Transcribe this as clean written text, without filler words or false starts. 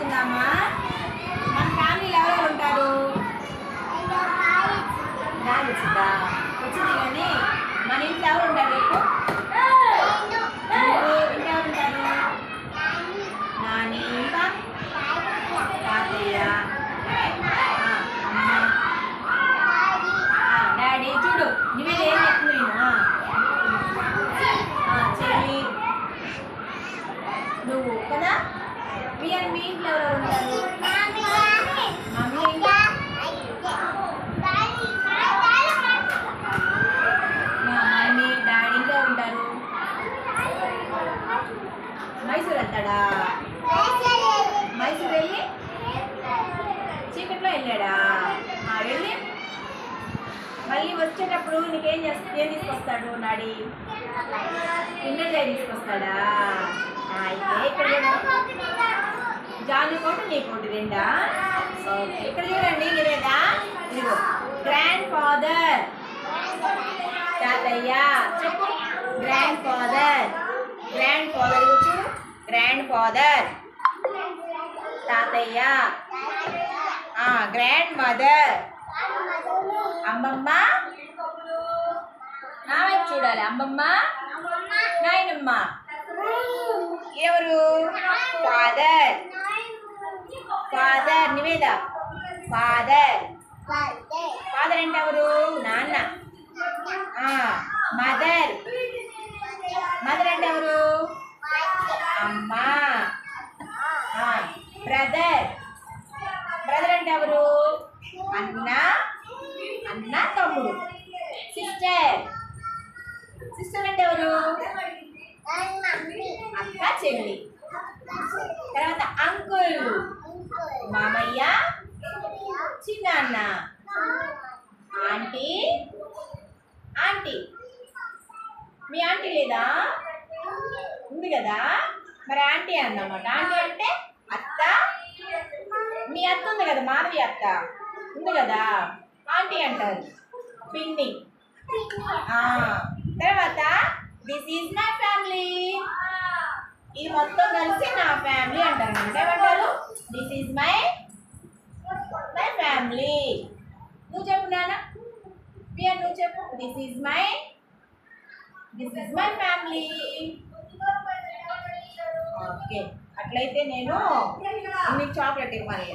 ఆడుకుందామా? మన ఫ్యామిలీలో ఎవరెవరు ఉంటారు? డాడీ వచ్చిందా? వచ్చింది కానీ మన ఇంట్లో ఎవరు ఉంటారు రేపు? ఇంకెవరు ఉంటారు? నాని, ఇంకా తాతయ్య, అమ్మ, డాడీ. చూడు నువ్వే ఏం చెప్తున్నాను. చెల్లి, నువ్వు కదా. మీ ఇంట్లో ఎవరు ఉంటారు? మమ్మీ, ఇంకా మమ్మీ, డాడీ. ఇంకా ఉంటారు. మైసూర్ వెళ్తాడా? మైసూర్ వెళ్ళి చీకట్లో వెళ్ళాడా? వెళ్ళి మళ్ళీ వచ్చేటప్పుడు నీకేం ఏం తీసుకొస్తాడు డాడీ? ఇన్నర్ డ్రై తీసుకొస్తాడా? అయితే ఇక్కడ జాను కోటు నీ కోటు రెండా? ఓకే, ఇక్కడ చూడండి లేదా? ఇదిగో గ్రాండ్ ఫాదర్, తాతయ్య. చెప్పు గ్రాండ్ ఫాదర్. గ్రాండ్ ఫాదర్ చూడు. గ్రాండ్ ఫాదర్ తాతయ్య. గ్రాండ్ మదర్ అమ్మమ్మ. నా వైపు చూడాలి. అమ్మమ్మ, నాయనమ్మ. ఎవరు? Father. Father Niveda. Father. Father అంటే ఎవరు? నాన్న. మదర్. మదర్ అంటే ఎవరు? అమ్మ. బ్రదర్. బ్రదర్ అంటే ఎవరు? అన్న. అన్న తమ్ముడు. సిస్టర్. సిస్టర్ అంటే ఎవరు? అక్క చెల్లి. తర్వాత అంకుల్, మామయ్య, చిన్నాన్న, ఆంటీ. ఆంటీ. మీ ఆంటీ లేదా? ఉంది కదా, మరి ఆంటీ అన్నమాట. ఆంటీ అంటే అత్త. మీ అత్త ఉంది కదా, మాధవి అత్త ఉంది కదా, ఆంటీ అంటారు. పిన్ని. తర్వాత దిస్ ఈజ్ మై ఫ్యామిలీ. ఇది మొత్తం కలిసి నా ఫ్యామిలీ అంటారు అనమాట. ఏమంటారు? This is my family. నువ్వు చెప్పు నాన్న. పియర్ నువ్వు చెప్పు. This is my family. Okay, అట్లయితే నేను నీకు చాక్లెట్ ఇవ్వాలి.